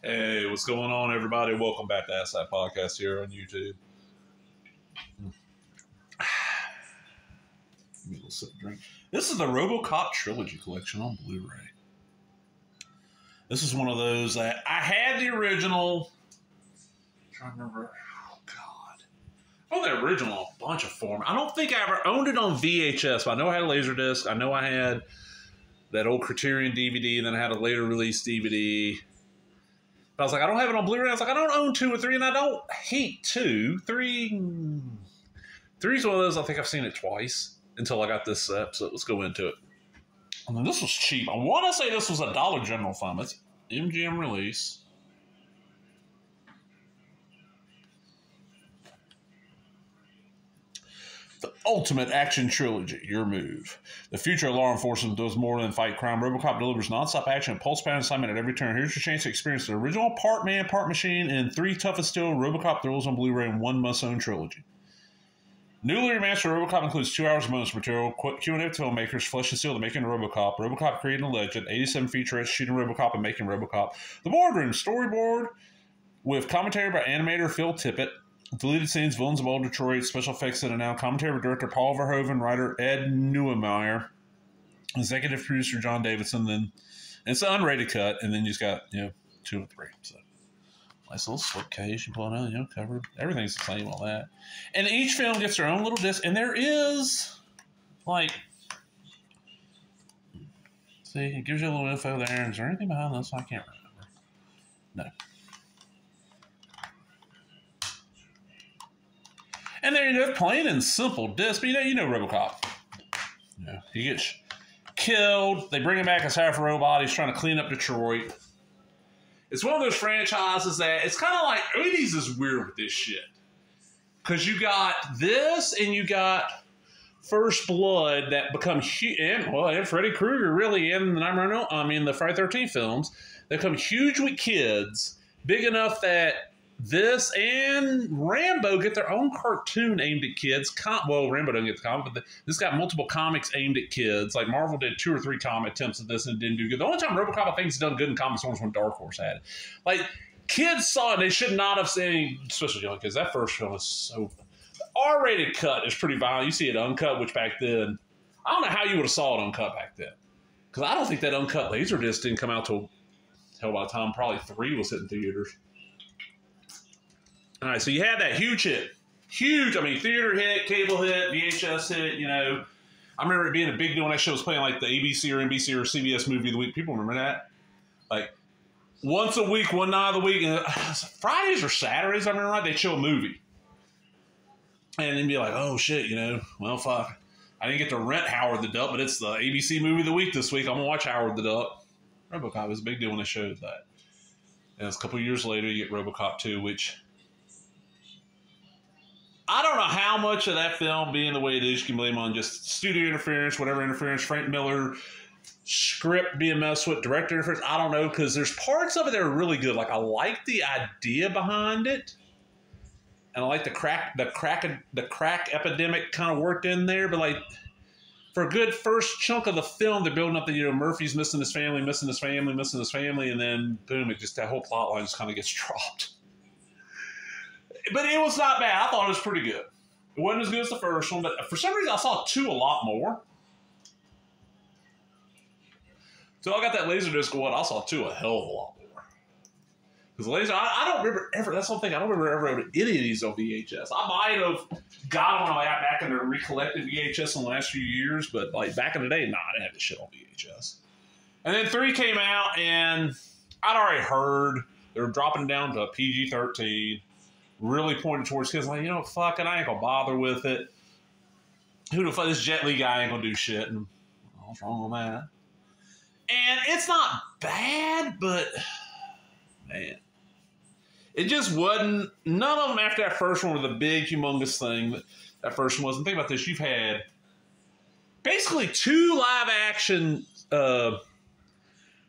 Hey, what's going on, everybody? Welcome back to Ask That Podcast here on YouTube. Give me a little sip of drink. This is the Robocop Trilogy Collection on Blu-ray. This is one of those that I had the original. I'm trying to remember. Oh, God. Oh, the original, a bunch of form. I don't think I ever owned it on VHS, but I know I had a Laserdisc. I know I had that old Criterion DVD, and then I had a later release DVD. But I was like, I don't have it on Blu-ray. I was like, I don't own 2 or 3, and I don't hate 2. 3 is one of those, I think I've seen it twice until I got this set, so let's go into it. And then this was cheap. I want to say this was a Dollar General film. It's MGM release. The ultimate action trilogy, your move. The future of law enforcement does more than fight crime. Robocop delivers nonstop action and pulse-pounding excitement at every turn. Here's your chance to experience the original part man, part machine, and 3 tough as steel Robocop thrills on Blu-ray in one must-own trilogy. Newly remastered Robocop includes 2 hours of bonus material, Q&A with filmmakers, Flesh and Steel, The Making of Robocop, Robocop Creating a Legend, 87 featurettes, Shooting Robocop and Making Robocop, The Boardroom Storyboard with commentary by animator Phil Tippett, deleted scenes, Villains of Old Detroit, special effects that are now commentary by director Paul Verhoeven, writer Ed Neumeyer, executive producer John Davidson. Then it's an unrated cut, and then you just got 2 and 3. So nice little slipcase, you pull it out, covered. Everything's the same, all that. And each film gets their own little disc, and there is see, it gives you a little info there. Is there anything behind this? I can't remember. No. And there you go, plain and simple disc. But you know Robocop. He gets killed. They bring him back as half a robot. He's trying to clean up Detroit. It's one of those franchises that it's kind of like 80s is weird with this shit. Because you got this and you got First Blood that become huge. And Freddy Krueger really in the Friday 13 films. They become huge with kids. Big enough that this and Rambo get their own cartoon aimed at kids. Rambo doesn't get the comic, but this got multiple comics aimed at kids. Like Marvel did 2 or 3 comic attempts at this and didn't do good. The only time Robocop I think has done good in comics was when Dark Horse had it. Like, kids saw it, they should not have seen, especially young kids. That first film is so. The R-rated cut is pretty violent. You see it uncut, which back then, I don't know how you would have saw it uncut back then. Because I don't think that uncut Laserdisc didn't come out till by the time probably 3 was hitting theaters. All right, so you had that huge hit. Huge, theater hit, cable hit, VHS hit, I remember it being a big deal when that show was playing like the ABC or NBC or CBS movie of the week. People remember that? Like, once a week, one night of the week, and Fridays or Saturdays, I remember right, they'd show a movie. And then be like, oh shit, well, fuck. I didn't get to rent Howard the Duck, but it's the ABC movie of the week this week. I'm going to watch Howard the Duck. Robocop was a big deal when they showed that. And it's a couple years later, you get Robocop 2, which I don't know how much of that film being the way it is you can blame on just studio interference, whatever interference, Frank Miller, script being messed with, director interference. I don't know, because there's parts of it that are really good. Like, I like the idea behind it, and I like the crack epidemic kind of worked in there. But like, for a good first chunk of the film, they're building up that Murphy's missing his family, and then boom, that whole plot line just kind of gets dropped. But it was not bad. I thought it was pretty good. It wasn't as good as the first one, but for some reason I saw 2 a lot more. So I got that Laserdisc going, I saw 2 a hell of a lot more. Because I don't remember ever, that's the thing, I don't remember ever owning any of these on VHS. I might have got them when I got back into recollected VHS in the last few years, but like back in the day, I didn't have this shit on VHS. And then 3 came out, and I'd already heard they were dropping down to PG-13. Really pointed towards kids, like, fuck it, I ain't gonna bother with it. Who the fuck, this Jet Li guy ain't gonna do shit. And what's wrong with that? And it's not bad, but man, it just wasn't. None of them after that first one were the big, humongous thing that that first one was. And think about this: you've had basically 2 live action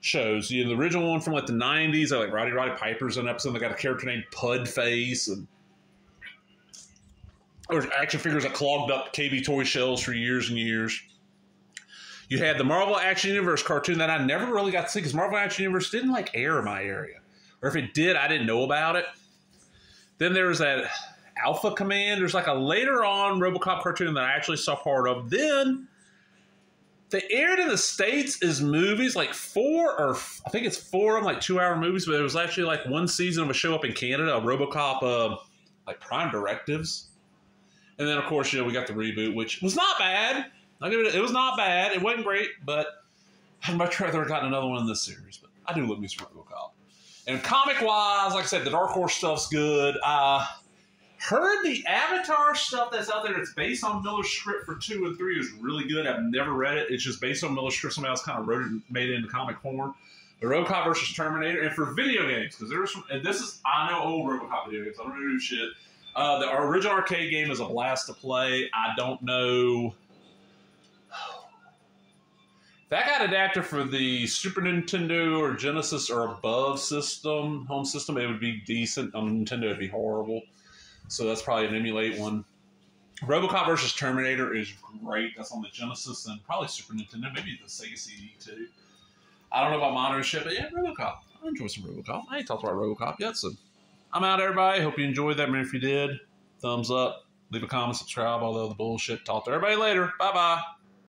shows. The original one from like the 90s, like Roddy Piper's an episode. They got a character named Pudface, and there's action figures that clogged up KB toy shelves for years and years. You had the Marvel Action Universe cartoon that I never really got to see because Marvel Action Universe didn't like air in my area. Or if it did, I didn't know about it. Then there was that Alpha Command. There's like a later on RoboCop cartoon that I actually saw part of. Then they aired in the States as movies, like I think it's 4 of them, like 2-hour movies, but it was actually like one season of a show up in Canada, a RoboCop, like Prime Directives. And then, of course, we got the reboot, which was not bad. It was not bad. It wasn't great, but I'd much rather have gotten another one in this series. But I do love me some RoboCop. And comic-wise, like I said, the Dark Horse stuff's good. Heard the Avatar stuff that's out there that's based on Miller's script for 2 and 3 is really good. I've never read it. It's just based on Miller's script. Somebody else kind of wrote it and made it into comic form. The RoboCop versus Terminator. And for video games, because there's some, and this is, I know old RoboCop video games. I don't know new shit. The original arcade game is a blast to play. I don't know. If that got adapted for the Super Nintendo or Genesis or above system, home system, it would be decent. On Nintendo, it'd be horrible. So that's probably an emulate one. RoboCop versus Terminator is great. That's on the Genesis and probably Super Nintendo, maybe the Sega CD too. I don't know about modern shit, but yeah, RoboCop. I enjoy some RoboCop. I ain't talked about RoboCop yet, so I'm out, everybody. Hope you enjoyed that. Man, if you did, thumbs up, leave a comment, subscribe, all the other bullshit. Talk to everybody later. Bye-bye.